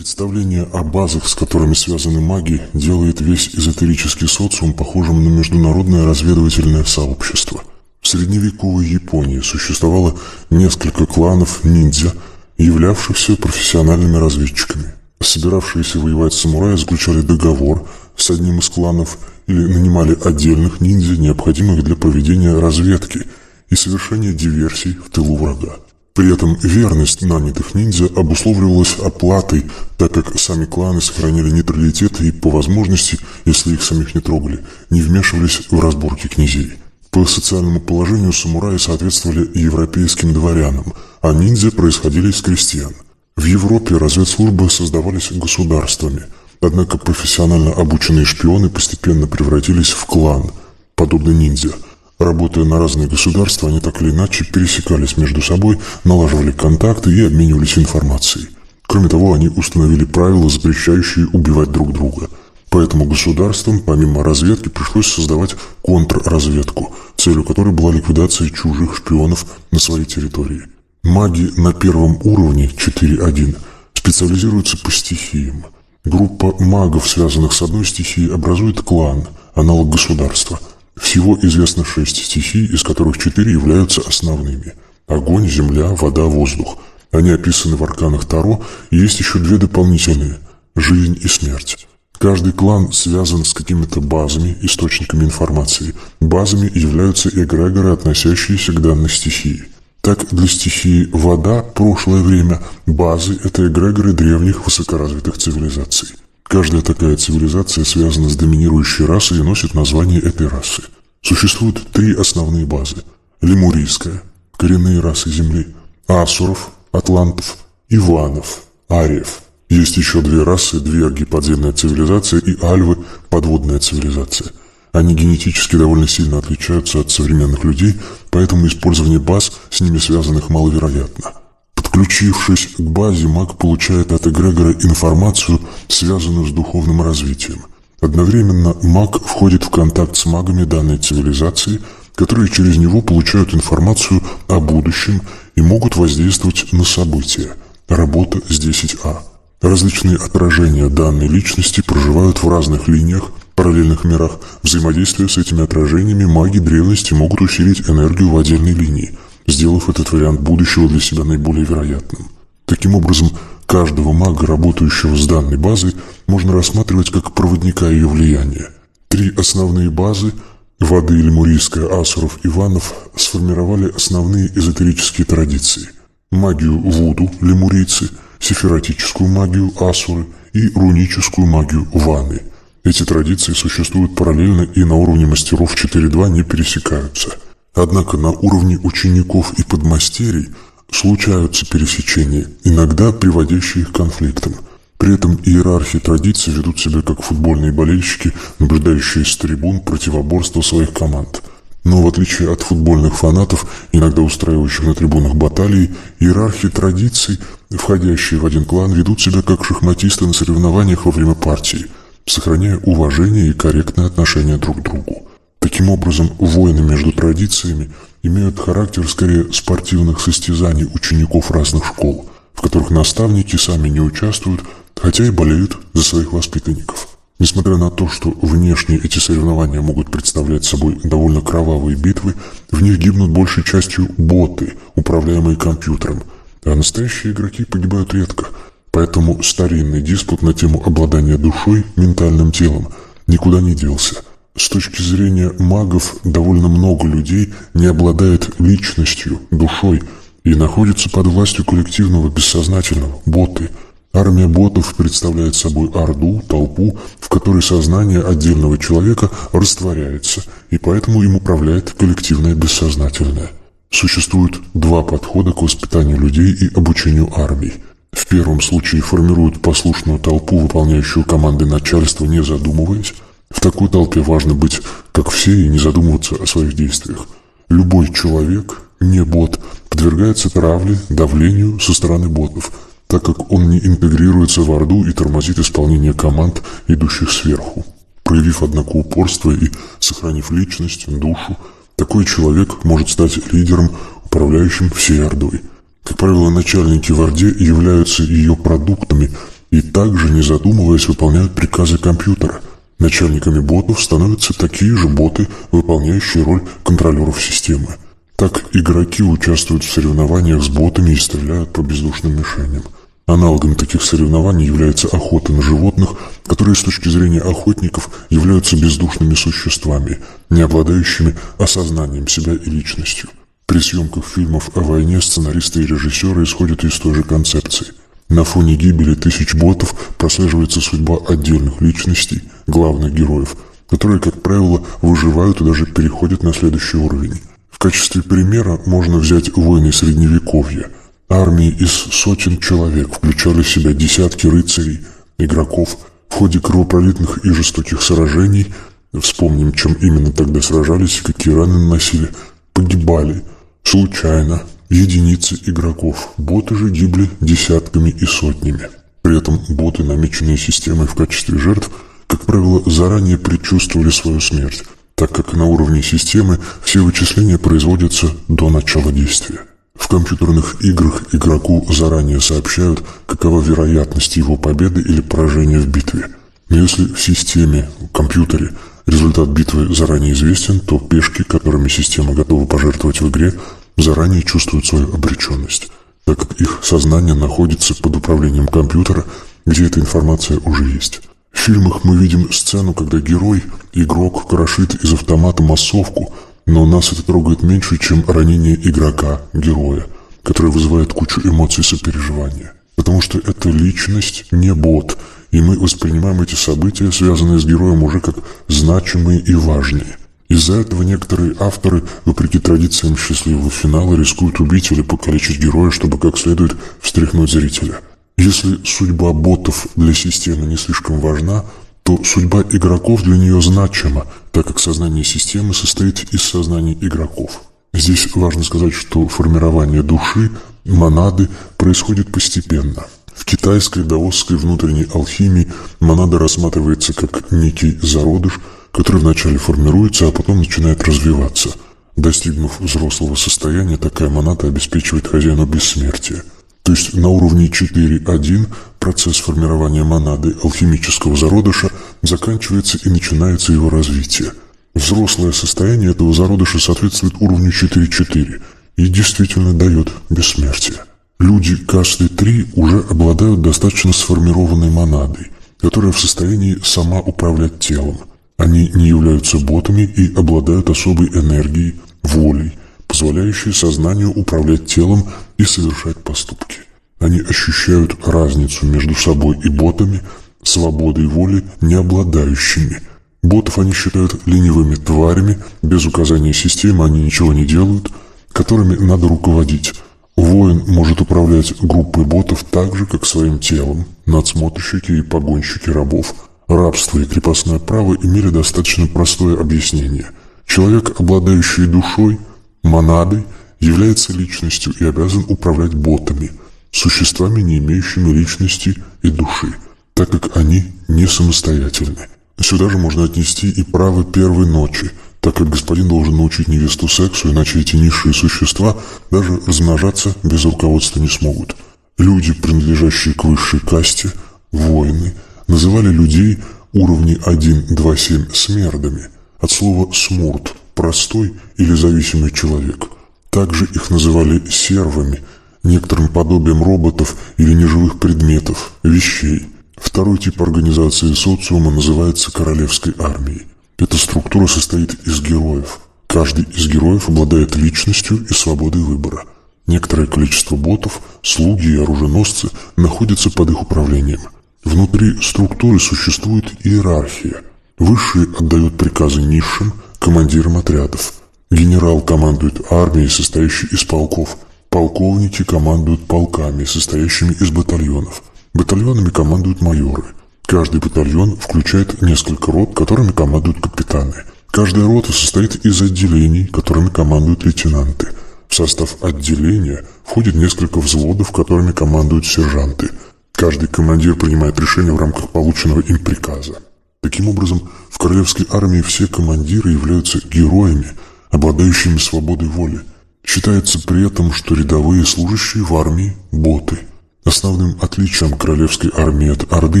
Представление о базах, с которыми связаны маги, делает весь эзотерический социум похожим на международное разведывательное сообщество. В средневековой Японии существовало несколько кланов ниндзя, являвшихся профессиональными разведчиками. Собиравшиеся воевать самураи заключали договор с одним из кланов или нанимали отдельных ниндзя, необходимых для проведения разведки и совершения диверсий в тылу врага. При этом верность нанятых ниндзя обусловливалась оплатой, так как сами кланы сохраняли нейтралитет и, по возможности, если их самих не трогали, не вмешивались в разборки князей. По социальному положению самураи соответствовали европейским дворянам, а ниндзя происходили из крестьян. В Европе разведслужбы создавались государствами, однако профессионально обученные шпионы постепенно превратились в клан, подобно ниндзя. Работая на разные государства, они так или иначе пересекались между собой, налаживали контакты и обменивались информацией. Кроме того, они установили правила, запрещающие убивать друг друга. Поэтому государствам, помимо разведки, пришлось создавать контрразведку, целью которой была ликвидация чужих шпионов на своей территории. Маги на первом уровне 4.1 специализируются по стихиям. Группа магов, связанных с одной стихией, образует клан, аналог государства. Всего известно 6 стихий, из которых 4 являются основными. Огонь, земля, вода, воздух. Они описаны в арканах Таро, и есть еще 2 дополнительные – жизнь и смерть. Каждый клан связан с какими-то базами, источниками информации. Базами являются эгрегоры, относящиеся к данной стихии. Так, для стихии вода – прошлое время, базы – это эгрегоры древних высокоразвитых цивилизаций. Каждая такая цивилизация связана с доминирующей расой и носит название этой расы. Существуют 3 основные базы – лемурийская, коренные расы Земли, асуров, атлантов, иванов, ариев. Есть еще 2 расы – дверги, подземная цивилизация, и альвы, подводная цивилизация. Они генетически довольно сильно отличаются от современных людей, поэтому использование баз с ними связанных маловероятно. Подключившись к базе, маг получает от эгрегора информацию, связанную с духовным развитием. Одновременно маг входит в контакт с магами данной цивилизации, которые через него получают информацию о будущем и могут воздействовать на события. Работа с 10А. Различные отражения данной личности проживают в разных линиях, параллельных мирах. Взаимодействуя с этими отражениями, маги древности могут усилить энергию в отдельной линии, сделав этот вариант будущего для себя наиболее вероятным. Таким образом, каждого мага, работающего с данной базой, можно рассматривать как проводника ее влияния. 3 основные базы – воды, лемурийская, асуров, иванов – сформировали основные эзотерические традиции. Магию вуду – лемурийцы, сефиратическую магию – асуры и руническую магию – ваны. Эти традиции существуют параллельно и на уровне мастеров 4.2 не пересекаются. Однако на уровне учеников и подмастерий случаются пересечения, иногда приводящие их к конфликтам. При этом иерархи традиций ведут себя как футбольные болельщики, наблюдающие с трибун противоборство своих команд. Но в отличие от футбольных фанатов, иногда устраивающих на трибунах баталии, иерархи традиций, входящие в один клан, ведут себя как шахматисты на соревнованиях во время партии, сохраняя уважение и корректное отношение друг к другу. Таким образом, войны между традициями имеют характер скорее спортивных состязаний учеников разных школ, в которых наставники сами не участвуют, хотя и болеют за своих воспитанников. Несмотря на то, что внешне эти соревнования могут представлять собой довольно кровавые битвы, в них гибнут большей частью боты, управляемые компьютером, а настоящие игроки погибают редко. Поэтому старинный диспут на тему обладания душой, ментальным телом, никуда не делся. С точки зрения магов, довольно много людей не обладает личностью, душой и находятся под властью коллективного бессознательного, боты. Армия ботов представляет собой орду, толпу, в которой сознание отдельного человека растворяется, и поэтому им управляет коллективное бессознательное. Существует 2 подхода к воспитанию людей и обучению армий. В первом случае формируют послушную толпу, выполняющую команды начальства, не задумываясь. В такой толпе важно быть, как все, и не задумываться о своих действиях. Любой человек, не бот, подвергается травле, давлению со стороны ботов, так как он не интегрируется в орду и тормозит исполнение команд, идущих сверху. Проявив, однако, упорство и сохранив личность, душу, такой человек может стать лидером, управляющим всей ордой. Как правило, начальники в орде являются ее продуктами, и также, не задумываясь, выполняют приказы компьютера. Начальниками ботов становятся такие же боты, выполняющие роль контролеров системы. Так игроки участвуют в соревнованиях с ботами и стреляют по бездушным мишеням. Аналогом таких соревнований является охота на животных, которые с точки зрения охотников являются бездушными существами, не обладающими осознанием себя и личностью. При съемках фильмов о войне сценаристы и режиссеры исходят из той же концепции. На фоне гибели тысяч ботов прослеживается судьба отдельных личностей, главных героев, которые, как правило, выживают и даже переходят на следующий уровень. В качестве примера можно взять войны Средневековья. Армии из сотен человек включали в себя десятки рыцарей, игроков. В ходе кровопролитных и жестоких сражений, вспомним, чем именно тогда сражались и какие раны наносили, погибали случайно единицы игроков. Боты же гибли десятками и сотнями. При этом боты, намеченные системой в качестве жертв, как правило, заранее предчувствовали свою смерть, так как на уровне системы все вычисления производятся до начала действия. В компьютерных играх игроку заранее сообщают, какова вероятность его победы или поражения в битве. Но если в системе, в компьютере, результат битвы заранее известен, то пешки, которыми система готова пожертвовать в игре, заранее чувствуют свою обреченность, так как их сознание находится под управлением компьютера, где эта информация уже есть. В фильмах мы видим сцену, когда герой, игрок, крошит из автомата массовку, но нас это трогает меньше, чем ранение игрока, героя, которое вызывает кучу эмоций сопереживания. Потому что эта личность не бот, и мы воспринимаем эти события, связанные с героем, уже как значимые и важные. Из-за этого некоторые авторы, вопреки традициям счастливого финала, рискуют убить или покалечить героя, чтобы как следует встряхнуть зрителя. Если судьба ботов для системы не слишком важна, то судьба игроков для нее значима, так как сознание системы состоит из сознания игроков. Здесь важно сказать, что формирование души, монады, происходит постепенно. В китайской даосской внутренней алхимии монада рассматривается как некий зародыш, который вначале формируется, а потом начинает развиваться. Достигнув взрослого состояния, такая монада обеспечивает хозяину бессмертие. То есть на уровне 4.1 процесс формирования монады алхимического зародыша заканчивается и начинается его развитие. Взрослое состояние этого зародыша соответствует уровню 4.4 и действительно дает бессмертие. Люди касты 3 уже обладают достаточно сформированной монадой, которая в состоянии сама управлять телом. Они не являются ботами и обладают особой энергией, волей, позволяющей сознанию управлять телом и совершать поступки. Они ощущают разницу между собой и ботами, свободой воли, не обладающими. Ботов они считают ленивыми тварями, без указания системы они ничего не делают, которыми надо руководить. Воин может управлять группой ботов так же, как своим телом. Надсмотрщики и погонщики рабов, рабство и крепостное право имели достаточно простое объяснение. Человек, обладающий душой, монадой, является личностью и обязан управлять ботами, существами, не имеющими личности и души, так как они не самостоятельны. Сюда же можно отнести и право первой ночи, так как господин должен научить невесту сексу, иначе эти низшие существа даже размножаться без руководства не смогут. Люди, принадлежащие к высшей касте, воины, называли людей уровней 1-2-7 смердами, от слова «смурт» – простой или зависимый человек. Также их называли сервами, некоторым подобием роботов или неживых предметов, вещей. Второй тип организации социума называется королевской армией. Эта структура состоит из героев. Каждый из героев обладает личностью и свободой выбора. Некоторое количество ботов, слуги и оруженосцы находятся под их управлением. Внутри структуры существует иерархия. Высшие отдают приказы низшим, командирам отрядов. Генерал командует армией, состоящей из полков. Полковники командуют полками, состоящими из батальонов. Батальонами командуют майоры. Каждый батальон включает несколько рот, которыми командуют капитаны. Каждая рота состоит из отделений, которыми командуют лейтенанты. В состав отделения входит несколько взводов, которыми командуют сержанты. Каждый командир принимает решения в рамках полученного им приказа. Таким образом, в королевской армии все командиры являются героями, обладающими свободой воли. Считается при этом, что рядовые служащие в армии – боты. Основным отличием королевской армии от Орды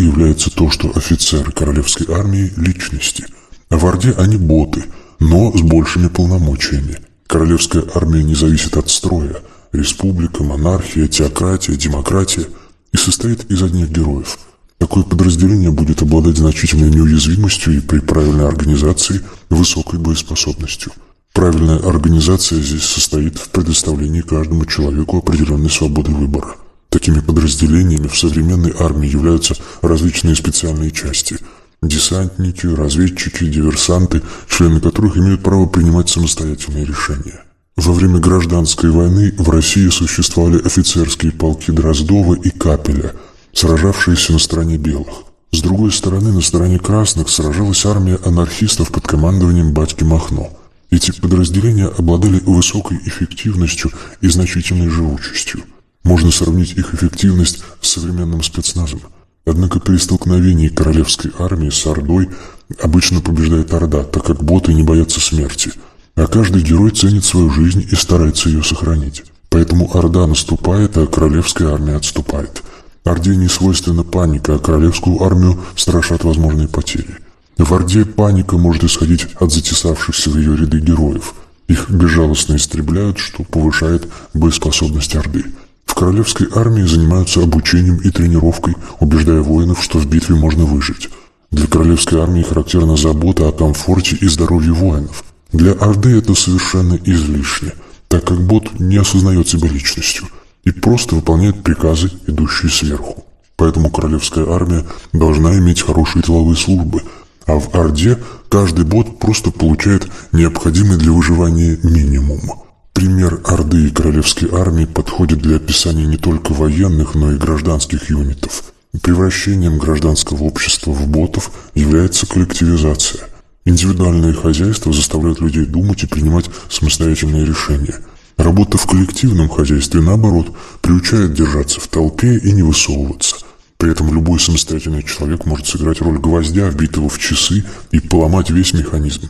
является то, что офицеры королевской армии – личности, а в Орде они боты, но с большими полномочиями. Королевская армия не зависит от строя – республика, монархия, теократия, демократия – и состоит из одних героев. Такое подразделение будет обладать значительной неуязвимостью и при правильной организации высокой боеспособностью. Правильная организация здесь состоит в предоставлении каждому человеку определенной свободы выбора. Такими подразделениями в современной армии являются различные специальные части – десантники, разведчики, диверсанты, члены которых имеют право принимать самостоятельные решения. Во время гражданской войны в России существовали офицерские полки Дроздова и Капеля, сражавшиеся на стороне белых. С другой стороны, на стороне красных сражалась армия анархистов под командованием батьки Махно. Эти подразделения обладали высокой эффективностью и значительной живучестью. Можно сравнить их эффективность с современным спецназом. Однако при столкновении королевской армии с Ордой обычно побеждает Орда, так как боты не боятся смерти. А каждый герой ценит свою жизнь и старается ее сохранить. Поэтому Орда наступает, а королевская армия отступает. Орде не свойственна паника, а королевскую армию страшат возможные потери. В Орде паника может исходить от затесавшихся в ее ряды героев. Их безжалостно истребляют, что повышает боеспособность Орды. В королевской армии занимаются обучением и тренировкой, убеждая воинов, что в битве можно выжить. Для королевской армии характерна забота о комфорте и здоровье воинов. Для Орды это совершенно излишне, так как бот не осознает себя личностью и просто выполняет приказы, идущие сверху. Поэтому королевская армия должна иметь хорошие тыловые службы, а в Орде каждый бот просто получает необходимый для выживания минимум. Пример Орды и королевской армии подходит для описания не только военных, но и гражданских юнитов. Превращением гражданского общества в ботов является коллективизация. Индивидуальные хозяйства заставляют людей думать и принимать самостоятельные решения. Работа в коллективном хозяйстве, наоборот, приучает держаться в толпе и не высовываться. При этом любой самостоятельный человек может сыграть роль гвоздя, вбитого в часы, и поломать весь механизм.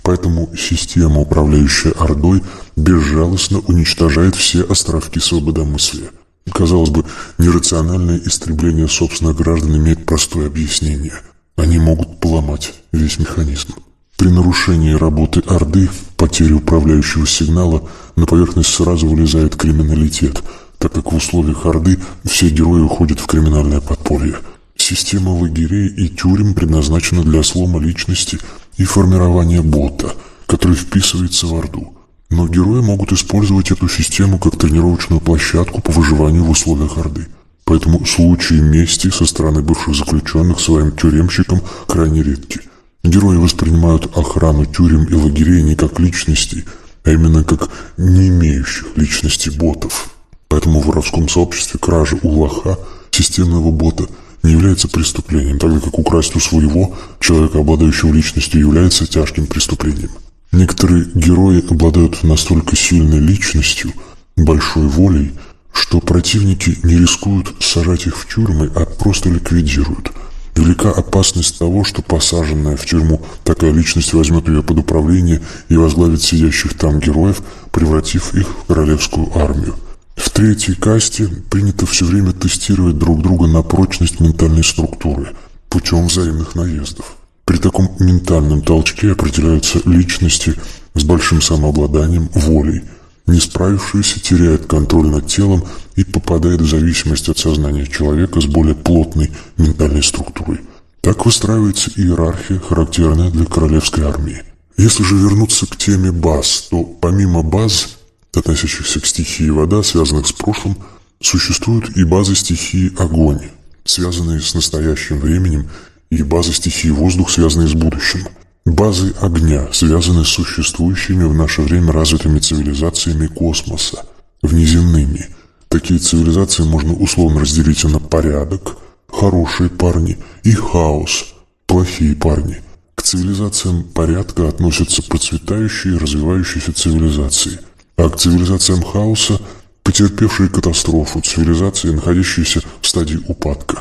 Поэтому система, управляющая Ордой, безжалостно уничтожает все островки свободомыслия. Казалось бы, нерациональное истребление собственных граждан имеет простое объяснение. Они могут поломать весь механизм. При нарушении работы Орды, потере управляющего сигнала, на поверхность сразу вылезает криминалитет, так как в условиях Орды все герои уходят в криминальное подполье. Система лагерей и тюрем предназначена для слома личности и формирования бота, который вписывается в Орду. Но герои могут использовать эту систему как тренировочную площадку по выживанию в условиях Орды. Поэтому случаи мести со стороны бывших заключенных своим тюремщикам крайне редки. Герои воспринимают охрану тюрем и лагерей не как личностей, а именно как не имеющих личности ботов. Поэтому в воровском сообществе кража у лоха, системного бота, не является преступлением, тогда как украсть у своего человека, обладающего личностью, является тяжким преступлением. Некоторые герои обладают настолько сильной личностью, большой волей, что противники не рискуют сажать их в тюрьмы, а просто ликвидируют. Велика опасность того, что посаженная в тюрьму такая личность возьмет ее под управление и возглавит сидящих там героев, превратив их в королевскую армию. В третьей касте принято все время тестировать друг друга на прочность ментальной структуры путем взаимных наездов. При таком ментальном толчке определяются личности с большим самообладанием, волей. Не справившийся теряет контроль над телом и попадает в зависимость от сознания человека с более плотной ментальной структурой. Так выстраивается иерархия, характерная для королевской армии. Если же вернуться к теме баз, то помимо баз, относящихся к стихии вода, связанных с прошлым, существуют и базы стихии огонь, связанные с настоящим временем, и базы стихии воздух, связанные с будущим. Базы огня связаны с существующими в наше время развитыми цивилизациями космоса, внеземными. Такие цивилизации можно условно разделить на порядок, хорошие парни, и хаос, плохие парни. К цивилизациям порядка относятся процветающие и развивающиеся цивилизации, а к цивилизациям хаоса – потерпевшие катастрофу, цивилизации, находящиеся в стадии упадка.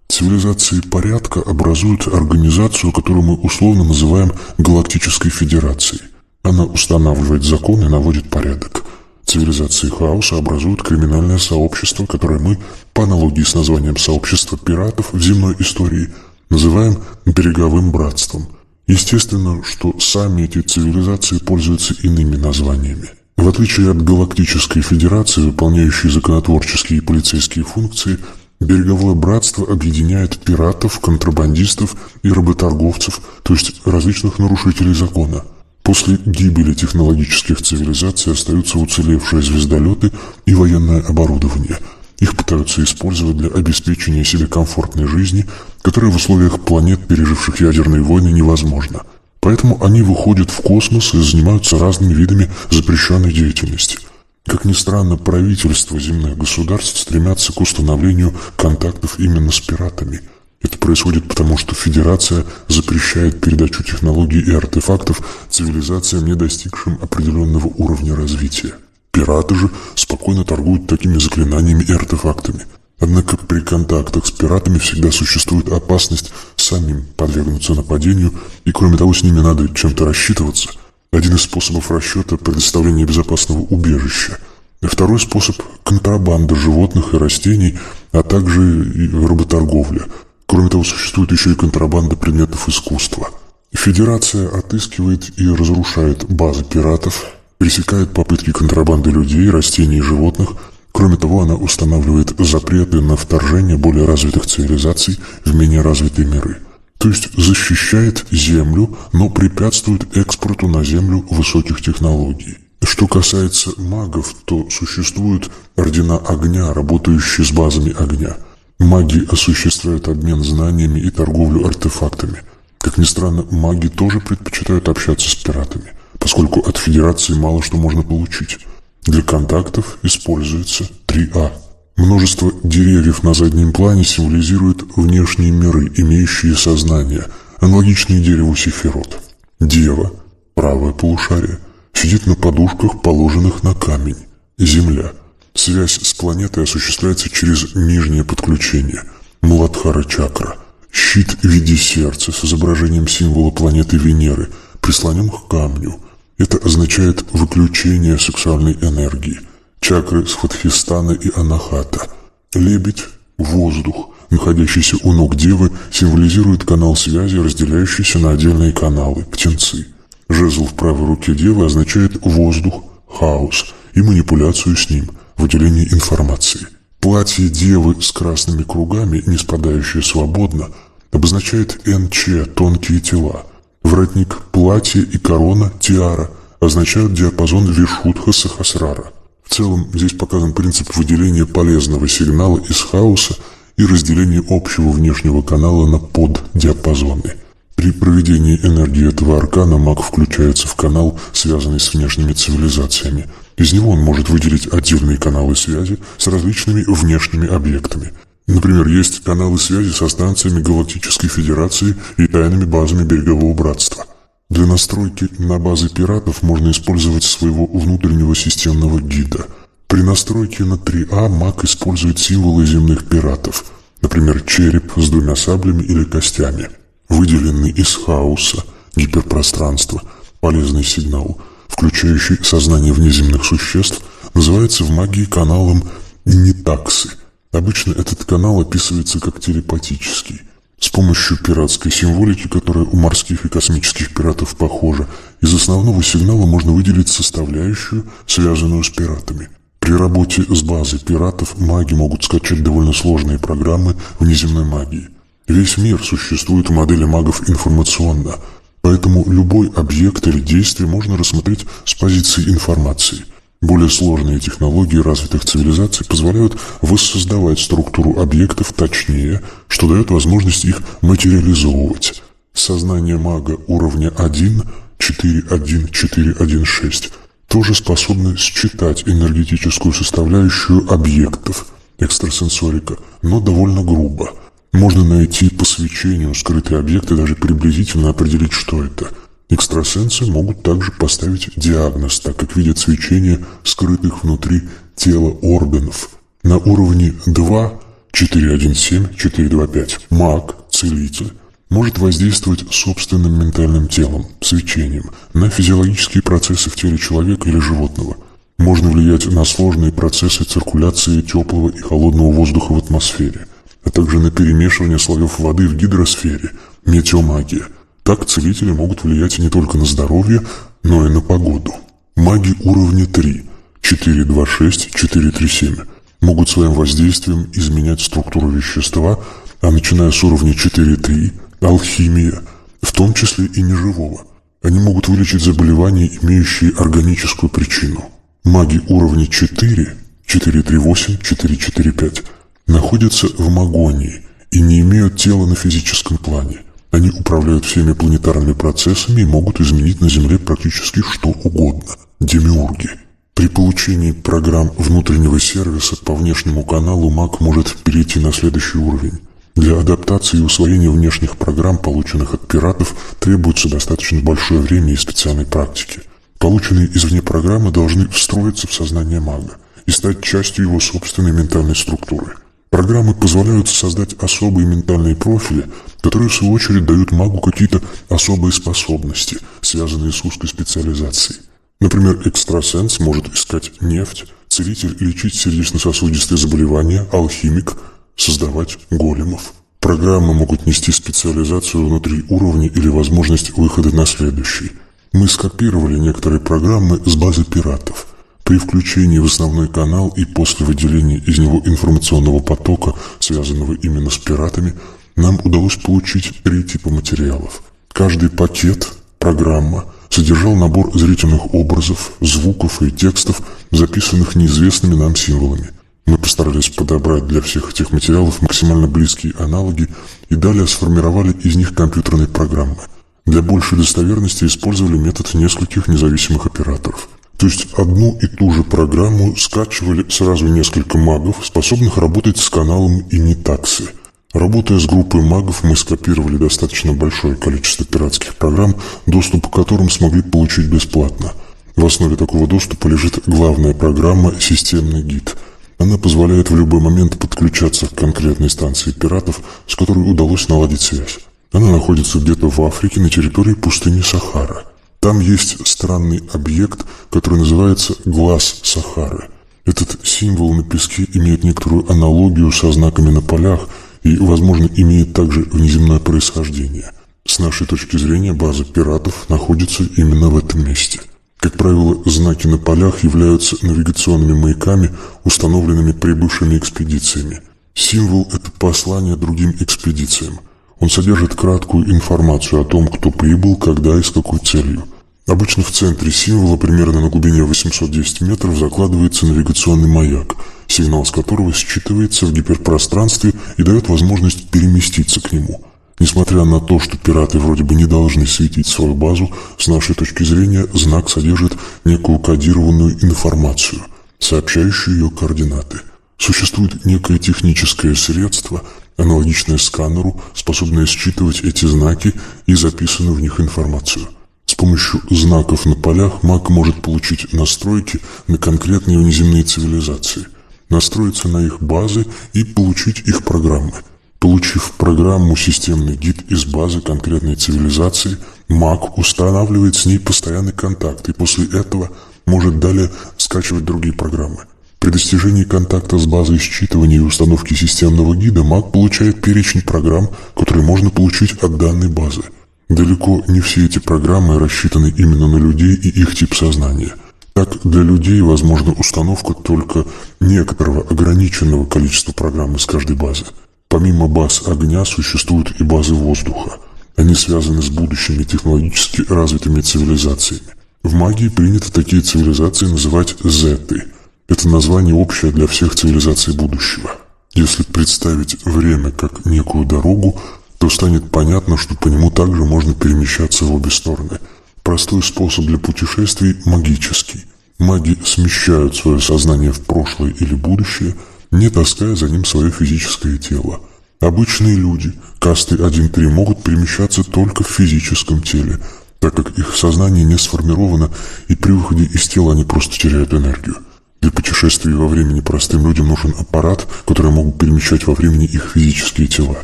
Цивилизации порядка образуют организацию, которую мы условно называем Галактической Федерацией. Она устанавливает законы и наводит порядок. Цивилизации хаоса образуют криминальное сообщество, которое мы, по аналогии с названием сообщества пиратов в земной истории, называем береговым братством. Естественно, что сами эти цивилизации пользуются иными названиями. В отличие от Галактической Федерации, выполняющей законотворческие и полицейские функции, Береговое братство объединяет пиратов, контрабандистов и работорговцев, то есть различных нарушителей закона. После гибели технологических цивилизаций остаются уцелевшие звездолеты и военное оборудование. Их пытаются использовать для обеспечения себе комфортной жизни, которая в условиях планет, переживших ядерные войны, невозможна. Поэтому они выходят в космос и занимаются разными видами запрещенной деятельности. Как ни странно, правительства земных государств стремятся к установлению контактов именно с пиратами. Это происходит потому, что Федерация запрещает передачу технологий и артефактов цивилизациям, не достигшим определенного уровня развития. Пираты же спокойно торгуют такими заклинаниями и артефактами. Однако при контактах с пиратами всегда существует опасность самим подвергнуться нападению, и кроме того, с ними надо чем-то рассчитываться. Один из способов расчета – предоставление безопасного убежища. Второй способ – контрабанда животных и растений, а также и работорговля. Кроме того, существует еще и контрабанда предметов искусства. Федерация отыскивает и разрушает базы пиратов, пресекает попытки контрабанды людей, растений и животных. Кроме того, она устанавливает запреты на вторжение более развитых цивилизаций в менее развитые миры. То есть защищает Землю, но препятствует экспорту на Землю высоких технологий. Что касается магов, то существуют ордена огня, работающие с базами огня. Маги осуществляют обмен знаниями и торговлю артефактами. Как ни странно, маги тоже предпочитают общаться с пиратами, поскольку от Федерации мало что можно получить. Для контактов используется 3А. Множество деревьев на заднем плане символизирует внешние миры, имеющие сознание, аналогичные дереву Сефирот. Дева, правое полушарие, сидит на подушках, положенных на камень. Земля. Связь с планетой осуществляется через нижнее подключение. Муладхара-чакра. Щит в виде сердца с изображением символа планеты Венеры, прислонен к камню. Это означает выключение сексуальной энергии. Чакры Сватхистана и Анахата. Лебедь, воздух, находящийся у ног девы, символизирует канал связи, разделяющийся на отдельные каналы, птенцы. Жезл в правой руке девы означает воздух, хаос и манипуляцию с ним, выделение информации. Платье девы с красными кругами, не спадающее свободно, обозначает НЧ, тонкие тела. Воротник, платье и корона, тиара, означают диапазон Вишудха Сахасрара. В целом, здесь показан принцип выделения полезного сигнала из хаоса и разделения общего внешнего канала на поддиапазоны. При проведении энергии этого аркана маг включается в канал, связанный с внешними цивилизациями. Из него он может выделить отдельные каналы связи с различными внешними объектами. Например, есть каналы связи со станциями Галактической Федерации и тайными базами Берегового братства. Для настройки на базы пиратов можно использовать своего внутреннего системного гида. При настройке на 3А маг использует символы земных пиратов, например, череп с 2 саблями или костями, выделенный из хаоса, гиперпространства, полезный сигнал, включающий сознание внеземных существ, называется в магии каналом Нитаксы. Обычно этот канал описывается как телепатический. С помощью пиратской символики, которая у морских и космических пиратов похожа, из основного сигнала можно выделить составляющую, связанную с пиратами. При работе с базой пиратов маги могут скачать довольно сложные программы внеземной магии. Весь мир существует в модели магов информационно, поэтому любой объект или действие можно рассмотреть с позиции информации. Более сложные технологии развитых цивилизаций позволяют воссоздавать структуру объектов точнее, что дает возможность их материализовывать. Сознание мага уровня 1, 4.1.4.1.6 тоже способно считать энергетическую составляющую объектов, экстрасенсорика, но довольно грубо. Можно найти по свечению скрытые объекты, даже приблизительно определить, что это. Экстрасенсы могут также поставить диагноз, так как видят свечение скрытых внутри тела органов. На уровне 2, 4.1.7, 4.2.5 маг, целитель, может воздействовать собственным ментальным телом, свечением, на физиологические процессы в теле человека или животного. Можно влиять на сложные процессы циркуляции теплого и холодного воздуха в атмосфере, а также на перемешивание слоев воды в гидросфере, метеомагия. Так целители могут влиять не только на здоровье, но и на погоду. Маги уровня 3, 426, 437 могут своим воздействием изменять структуру вещества, а начиная с уровня 4.3 – алхимия, в том числе и неживого. Они могут вылечить заболевания, имеющие органическую причину. Маги уровня 4, 438, 445 находятся в магонии и не имеют тела на физическом плане. Они управляют всеми планетарными процессами и могут изменить на Земле практически что угодно. Демиурги. При получении программ внутреннего сервиса по внешнему каналу маг может перейти на следующий уровень. Для адаптации и усвоения внешних программ, полученных от пиратов, требуется достаточно большое время и специальной практики. Полученные извне программы должны встроиться в сознание мага и стать частью его собственной ментальной структуры. Программы позволяют создать особые ментальные профили, которые в свою очередь дают магу какие-то особые способности, связанные с узкой специализацией. Например, экстрасенс может искать нефть, целитель лечить сердечно-сосудистые заболевания, алхимик создавать големов. Программы могут нести специализацию внутри уровня или возможность выхода на следующий. Мы скопировали некоторые программы с базы пиратов. При включении в основной канал и после выделения из него информационного потока, связанного именно с пиратами, нам удалось получить 3 типа материалов. Каждый пакет, программа, содержал набор зрительных образов, звуков и текстов, записанных неизвестными нам символами. Мы постарались подобрать для всех этих материалов максимально близкие аналоги и далее сформировали из них компьютерные программы. Для большей достоверности использовали метод нескольких независимых операторов. То есть одну и ту же программу скачивали сразу несколько магов, способных работать с каналом Инитаксы. Работая с группой магов, мы скопировали достаточно большое количество пиратских программ, доступ к которым смогли получить бесплатно. В основе такого доступа лежит главная программа «Системный гид». Она позволяет в любой момент подключаться к конкретной станции пиратов, с которой удалось наладить связь. Она находится где-то в Африке на территории пустыни Сахара. Там есть странный объект, который называется «Глаз Сахары». Этот символ на песке имеет некоторую аналогию со знаками на полях и, возможно, имеет также внеземное происхождение. С нашей точки зрения, база пиратов находится именно в этом месте. Как правило, знаки на полях являются навигационными маяками, установленными прибывшими экспедициями. Символ – это послание другим экспедициям. Он содержит краткую информацию о том, кто прибыл, когда и с какой целью. Обычно в центре символа, примерно на глубине 810 метров, закладывается навигационный маяк, сигнал с которого считывается в гиперпространстве и дает возможность переместиться к нему. Несмотря на то, что пираты вроде бы не должны светить свою базу, с нашей точки зрения знак содержит некую кодированную информацию, сообщающую ее координаты. Существует некое техническое средство, аналогичное сканеру, способное считывать эти знаки и записанную в них информацию. С помощью знаков на полях маг может получить настройки на конкретные внеземные цивилизации, настроиться на их базы и получить их программы. Получив программу «Системный гид» из базы конкретной цивилизации, маг устанавливает с ней постоянный контакт и после этого может далее скачивать другие программы. При достижении контакта с базой считывания и установки системного гида маг получает перечень программ, которые можно получить от данной базы. Далеко не все эти программы рассчитаны именно на людей и их тип сознания. Так, для людей возможна установка только некоторого ограниченного количества программ из каждой базы. Помимо баз огня существуют и базы воздуха. Они связаны с будущими технологически развитыми цивилизациями. В магии принято такие цивилизации называть зеты. Это название общее для всех цивилизаций будущего. Если представить время как некую дорогу, то станет понятно, что по нему также можно перемещаться в обе стороны. Простой способ для путешествий – магический. Маги смещают свое сознание в прошлое или будущее, не таская за ним свое физическое тело. Обычные люди, касты 1-3, могут перемещаться только в физическом теле, так как их сознание не сформировано, и при выходе из тела они просто теряют энергию. Для путешествий во времени простым людям нужен аппарат, который могут перемещать во времени их физические тела.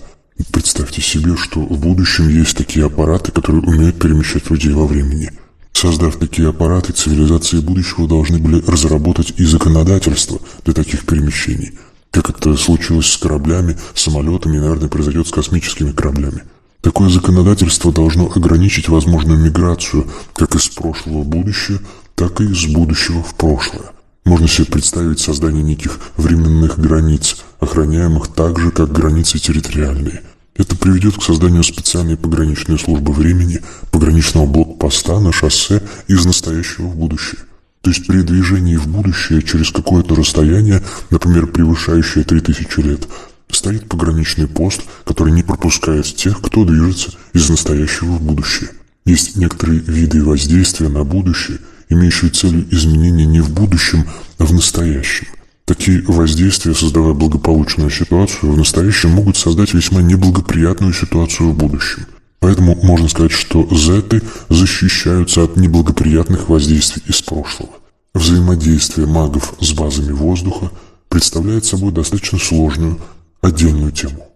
Представьте себе, что в будущем есть такие аппараты, которые умеют перемещать людей во времени. Создав такие аппараты, цивилизации будущего должны были разработать и законодательство для таких перемещений, как это случилось с кораблями, самолетами и, наверное, произойдет с космическими кораблями. Такое законодательство должно ограничить возможную миграцию как из прошлого в будущее, так и из будущего в прошлое. Можно себе представить создание неких временных границ, охраняемых так же, как границы территориальные. Это приведет к созданию специальной пограничной службы времени, пограничного блокпоста на шоссе из настоящего в будущее. То есть при движении в будущее через какое-то расстояние, например, превышающее 3000 лет, стоит пограничный пост, который не пропускает тех, кто движется из настоящего в будущее. Есть некоторые виды воздействия на будущее, имеющие целью изменения не в будущем, а в настоящем. Такие воздействия, создавая благополучную ситуацию в настоящем, могут создать весьма неблагоприятную ситуацию в будущем. Поэтому можно сказать, что зеты защищаются от неблагоприятных воздействий из прошлого. Взаимодействие магов с базами воздуха представляет собой достаточно сложную отдельную тему.